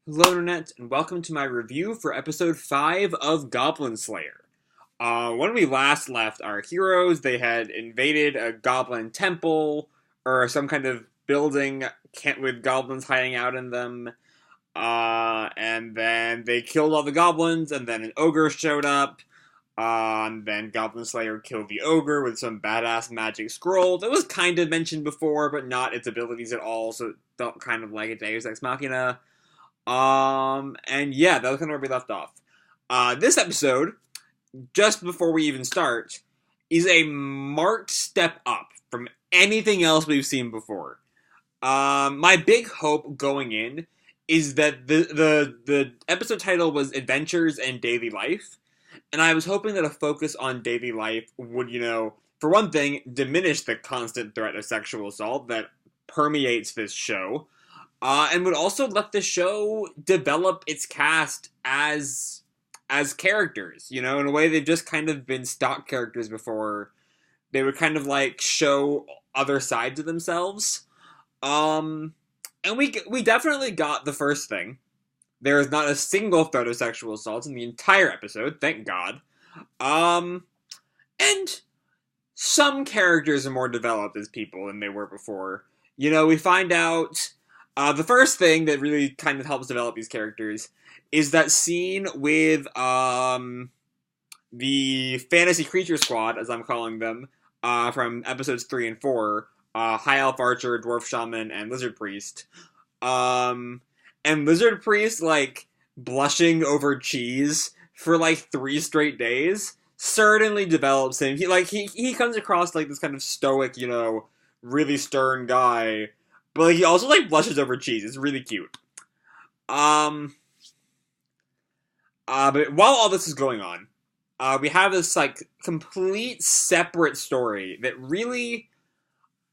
Hello Internet, and welcome to my review for episode 5 of Goblin Slayer. When we last left our heroes, they had invaded a goblin temple, or some kind of building with goblins hiding out in them, and then they killed all the goblins, and then an ogre showed up, and then Goblin Slayer killed the ogre with some badass magic scroll that was kind of mentioned before, but not its abilities at all, so it felt kind of like a Deus Ex Machina. And yeah, that was kind of where we left off. This episode, just before we even start, is a marked step up from anything else we've seen before. My big hope going in is that the episode title was Adventures and Daily Life, and I was hoping that a focus on daily life would, for one thing, diminish the constant threat of sexual assault that permeates this show. And would also let the show develop its cast as characters, in a way they've just kind of been stock characters before. They would kind of like show other sides of themselves. And we definitely got the first thing. There is not a single threat of sexual assault in the entire episode, thank God. And some characters are more developed as people than they were before. We find out. The first thing that really kind of helps develop these characters is that scene with the Fantasy Creature Squad, as I'm calling them, from episodes 3 and 4, High Elf Archer, Dwarf Shaman, and Lizard Priest. And Lizard Priest, blushing over cheese for, 3 straight days certainly develops him. He comes across, this kind of stoic, really stern guy. But he also blushes over cheese. It's really cute. But while all this is going on, we have this complete separate story that really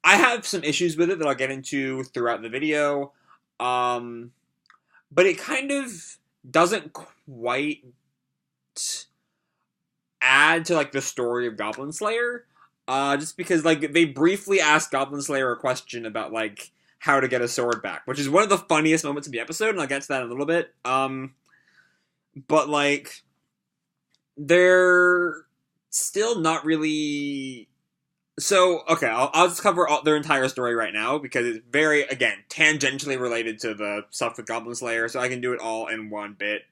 I have some issues with it that I'll get into throughout the video. But it kind of doesn't quite add to the story of Goblin Slayer. Just because they briefly asked Goblin Slayer a question about how to get a sword back, which is one of the funniest moments of the episode, and I'll get to that in a little bit. But they're still not really. So okay, I'll just cover their entire story right now because it's very, again, tangentially related to the stuff with Goblin Slayer, so I can do it all in one bit.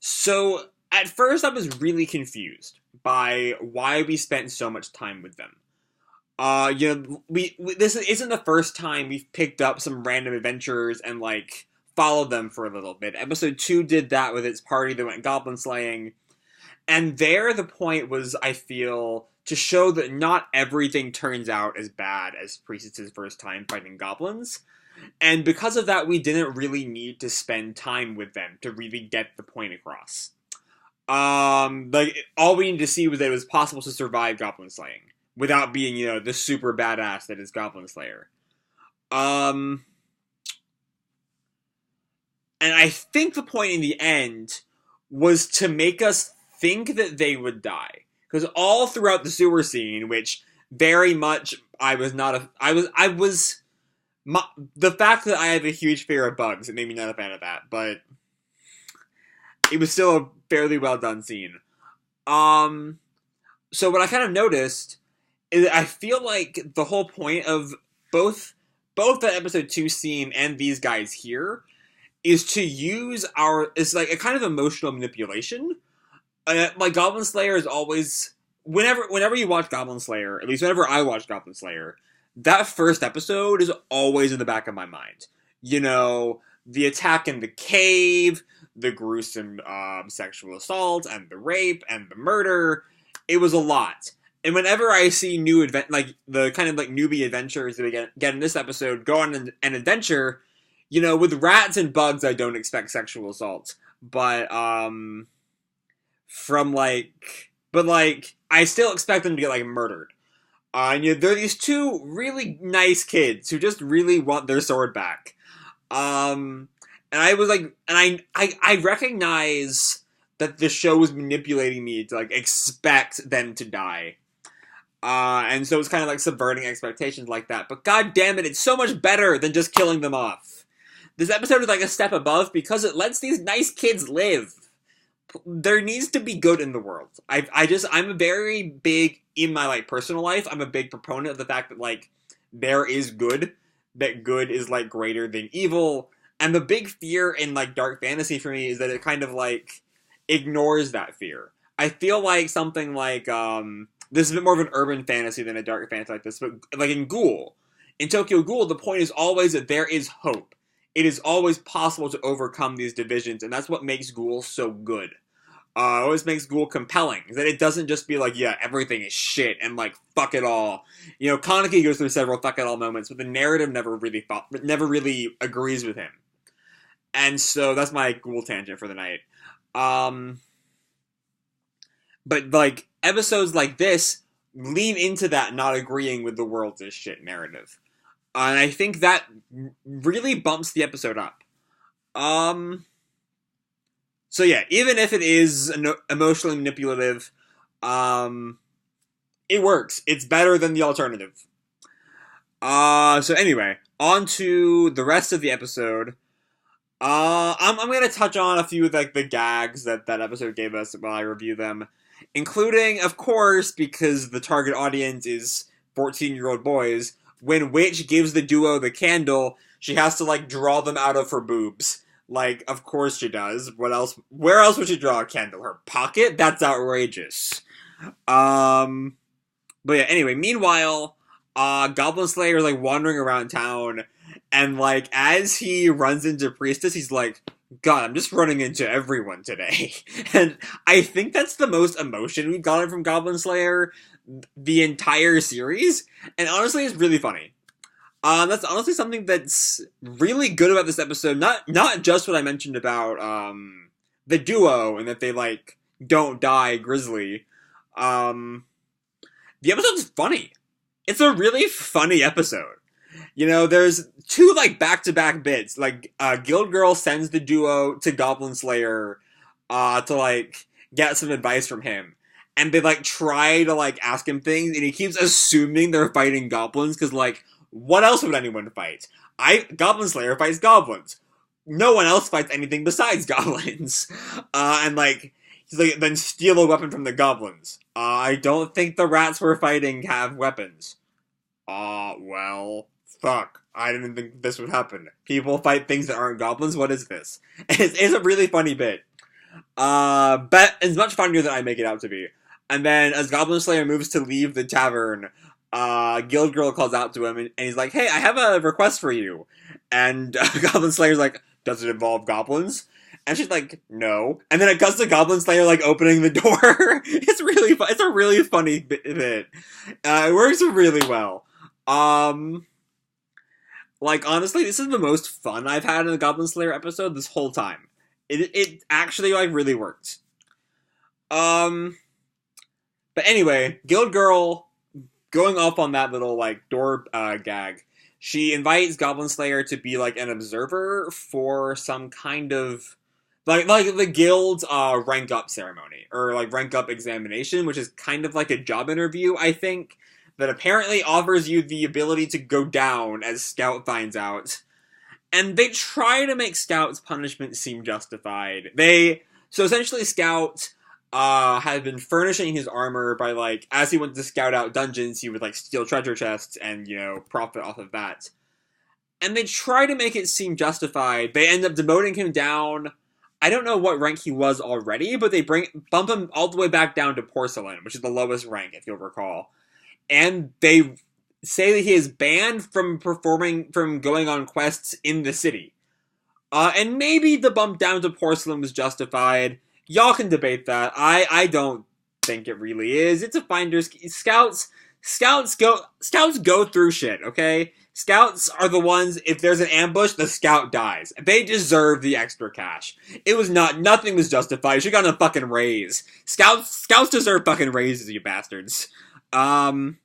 So at first I was really confused by why we spent so much time with them. This isn't the first time we've picked up some random adventurers and, followed them for a little bit. Episode 2 did that with its party that went goblin slaying. And there, the point was, I feel, to show that not everything turns out as bad as Priestess's first time fighting goblins. And because of that, we didn't really need to spend time with them to really get the point across. All we needed to see was that it was possible to survive goblin slaying without being, the super badass that is Goblin Slayer. And I think the point in the end was to make us think that they would die. Because all throughout the sewer scene, which very much the fact that I have a huge fear of bugs, it made me not a fan of that, but it was still a fairly well done scene. So what I kind of noticed is I feel like the whole point of both that episode 2 scene and these guys here is to use it's a kind of emotional manipulation. Goblin Slayer is always, whenever you watch Goblin Slayer, at least whenever I watch Goblin Slayer, that first episode is always in the back of my mind. The attack in the cave, the gruesome sexual assault, and the rape, and the murder. It was a lot. And whenever I see new the kind of newbie adventures that we get in this episode go on an adventure, with rats and bugs, I don't expect sexual assault. But, I still expect them to get, murdered. And, there are these two really nice kids who just really want their sword back. And I was I recognize that the show was manipulating me to, expect them to die. And so it's kind of subverting expectations like that. But god damn it, it's so much better than just killing them off. this episode is like a step above because it lets these nice kids live. There needs to be good in the world. I'm a very big, in my, like, personal life, I'm a big proponent of the fact that, like, there is good, that good is, like, greater than evil, and the big fear in, like, dark fantasy for me is that it kind of, like, ignores that fear. I feel like something like, this is a bit more of an urban fantasy than a dark fantasy like this, but, like, in Tokyo Ghoul, the point is always that there is hope. It is always possible to overcome these divisions, and that's what makes Ghoul so good. It always makes Ghoul compelling, is that it doesn't just be like, yeah, everything is shit, and like, fuck it all. You know, Kaneki goes through several fuck it all moments, but the narrative never really agrees with him. And so, that's my Ghoul tangent for the night. But, like, episodes like this lean into that not agreeing with the world's is shit narrative. And I think that really bumps the episode up. So yeah, even if it is emotionally manipulative, it works. It's better than the alternative. So anyway, on to the rest of the episode. I'm gonna touch on a few of, like, the gags that episode gave us while I review them. Including, of course, because the target audience is 14-year-old boys, when Witch gives the duo the candle, she has to, like, draw them out of her boobs. Like, of course she does. What else? Where else would she draw a candle? Her pocket? That's outrageous. But yeah, anyway, meanwhile, Goblin Slayer is, like, wandering around town, and, like, as he runs into Priestess, he's like, God, I'm just running into everyone today. And I think that's the most emotion we've gotten from Goblin Slayer the entire series. And honestly, it's really funny. That's honestly something that's really good about this episode. Not just what I mentioned about the duo and that they, like, don't die grisly. The episode's funny. It's a really funny episode. You know, there's two, like, back-to-back bits. Like, Guild Girl sends the duo to Goblin Slayer, to, like, get some advice from him. And they, like, try to, like, ask him things, and he keeps assuming they're fighting goblins, because, like, what else would anyone fight? Goblin Slayer fights goblins. No one else fights anything besides goblins. And, like, he's like, then steal a weapon from the goblins. I don't think the rats we're fighting have weapons. Well, fuck. I didn't think this would happen. People fight things that aren't goblins? What is this? It's a really funny bit. But it's much funnier than I make it out to be. And then, as Goblin Slayer moves to leave the tavern, Guild Girl calls out to him, and he's like, hey, I have a request for you. And Goblin Slayer's like, does it involve goblins? And she's like, no. And then it cuts to Goblin Slayer, like, opening the door. It's really fun. It's a really funny bit. It works really well. Like, honestly, this is the most fun I've had in a Goblin Slayer episode this whole time. It actually, like, really worked. But anyway, Guild Girl, going off on that little, like, door, gag, she invites Goblin Slayer to be, like, an observer for some kind of, like the guild's, rank up ceremony, or, like, rank up examination, which is kind of like a job interview, I think, that apparently offers you the ability to go down, as Scout finds out. And they try to make Scout's punishment seem justified. So essentially Scout, had been furnishing his armor by, like, as he went to scout out dungeons, he would, like, steal treasure chests and, you know, profit off of that. And they try to make it seem justified. They end up demoting him down. I don't know what rank he was already, but they bump him all the way back down to Porcelain, which is the lowest rank, if you'll recall. And they say that he is banned from going on quests in the city. And maybe the bump down to Porcelain was justified. Y'all can debate that. I don't think it really is. It's a finder's Scouts go through shit, okay? Scouts are the ones, if there's an ambush, the scout dies. They deserve the extra cash. Nothing was justified. You should have gotten a fucking raise. Scouts deserve fucking raises, you bastards. And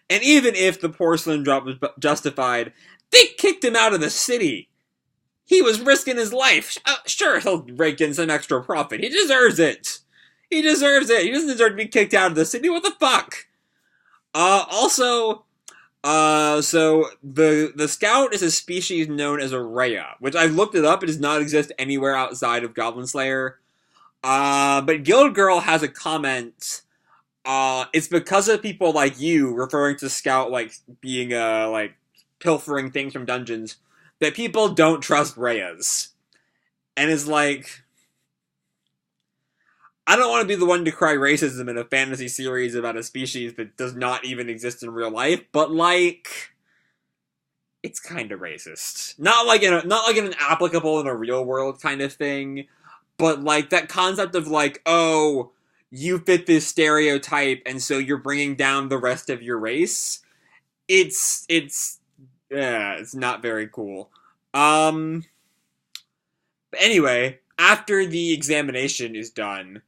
even if the porcelain drop was justified, they kicked him out of the city. He was risking his life. Sure, he'll rake in some extra profit. He deserves it. He deserves it. He doesn't deserve to be kicked out of the city. What the fuck? Also, So the scout is a species known as a Rhea, which I've looked it up. It does not exist anywhere outside of Goblin Slayer. But Guild Girl has a comment. It's because of people like you referring to Scout like being like pilfering things from dungeons that people don't trust Reyes. And is like, I don't want to be the one to cry racism in a fantasy series about a species that does not even exist in real life, but like, it's kind of racist. Not like in an applicable in a real world kind of thing, but like that concept of like, oh, you fit this stereotype, and so you're bringing down the rest of your race. It's yeah, it's not very cool. Um, but anyway, after the examination is done,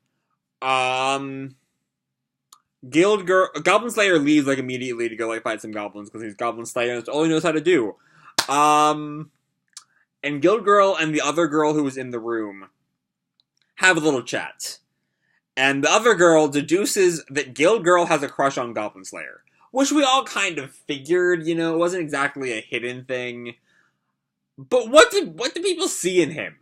um, Goblin Slayer leaves like immediately to go like fight some goblins because he's Goblin Slayer and that's all he knows how to do. Um, and Guild Girl and the other girl who was in the room have a little chat. And the other girl deduces that Guild Girl has a crush on Goblin Slayer. Which we all kind of figured, you know, it wasn't exactly a hidden thing. But what do people see in him?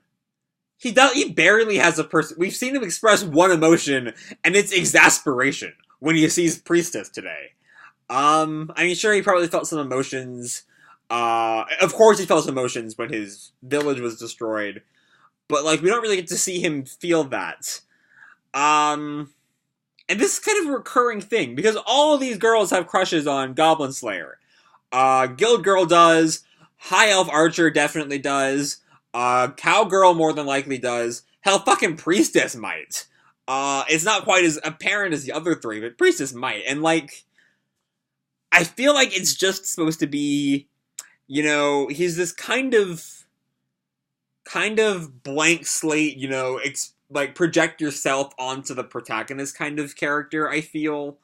He barely has a person. We've seen him express one emotion, and it's exasperation when he sees Priestess today. I mean, sure, he probably felt some emotions. Of course he felt some emotions when his village was destroyed. But, like, we don't really get to see him feel that. And this is kind of a recurring thing, because all of these girls have crushes on Goblin Slayer. Guild Girl does, High Elf Archer definitely does, Cowgirl more than likely does, hell, fucking Priestess might. It's not quite as apparent as the other three, but Priestess might, and like, I feel like it's just supposed to be, you know, he's this kind of blank slate, you know, like project yourself onto the protagonist kind of character, I feel.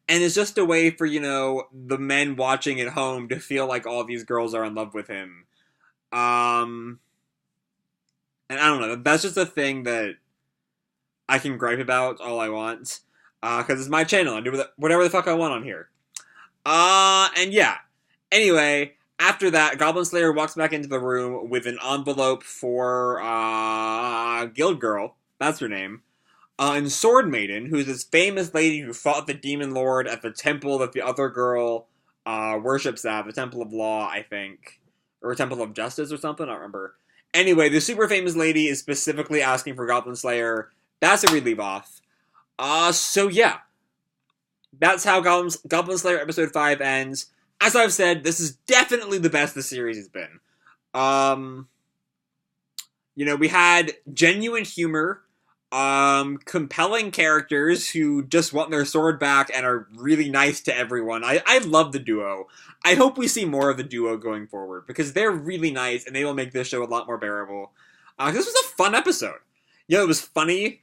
And it's just a way for, you know, the men watching at home to feel like all these girls are in love with him. And I don't know, that's just a thing that I can gripe about all I want. Because it's my channel, I do whatever the fuck I want on here. And yeah. Anyway, after that, Goblin Slayer walks back into the room with an envelope for, Guild Girl. That's her name. And Sword Maiden, who's this famous lady who fought the Demon Lord at the temple that the other girl, worships at, the Temple of Law, I think. Or Temple of Justice or something, I don't remember. Anyway, the super famous lady is specifically asking for Goblin Slayer. That's a leave off. So yeah. That's how Goblin Slayer episode 5 ends. As I've said, this is definitely the best the series has been. You know, we had genuine humor, compelling characters who just want their sword back and are really nice to everyone. I love the duo. I hope we see more of the duo going forward, because they're really nice and they will make this show a lot more bearable. This was a fun episode. You know, it was funny.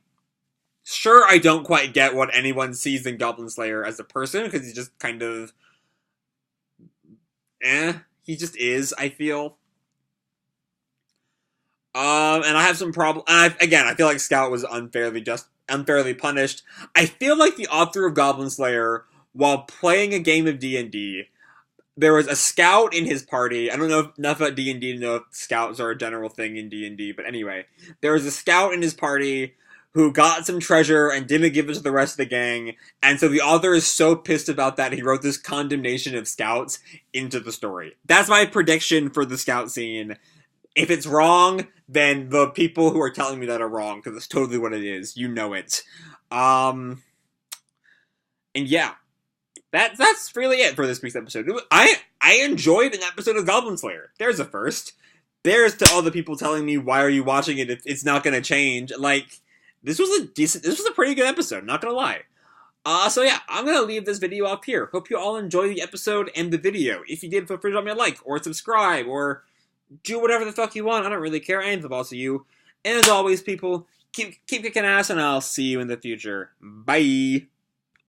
Sure, I don't quite get what anyone sees in Goblin Slayer as a person, because he's just kind of... he just is, I feel. And I have some problem. Again, I feel like Scout was unfairly punished. I feel like the author of Goblin Slayer, while playing a game of D&D, there was a scout in his party. I don't know enough about D&D to know if scouts are a general thing in D&D, but anyway, there was a scout in his party who got some treasure and didn't give it to the rest of the gang, and so the author is so pissed about that he wrote this condemnation of scouts into the story. That's my prediction for the scout scene. If it's wrong, then the people who are telling me that are wrong, because it's totally what it is. You know it. And yeah. That's really it for this week's episode. I enjoyed an episode of Goblin Slayer. There's a first. There's to all the people telling me, why are you watching it if it's not going to change? Like, this was a pretty good episode, not going to lie. So yeah, I'm going to leave this video off here. Hope you all enjoy the episode and the video. If you did, feel free to drop me a like, or subscribe, or do whatever the fuck you want. I don't really care. I ain't the boss of you. And as always, people, keep kicking ass, and I'll see you in the future. Bye!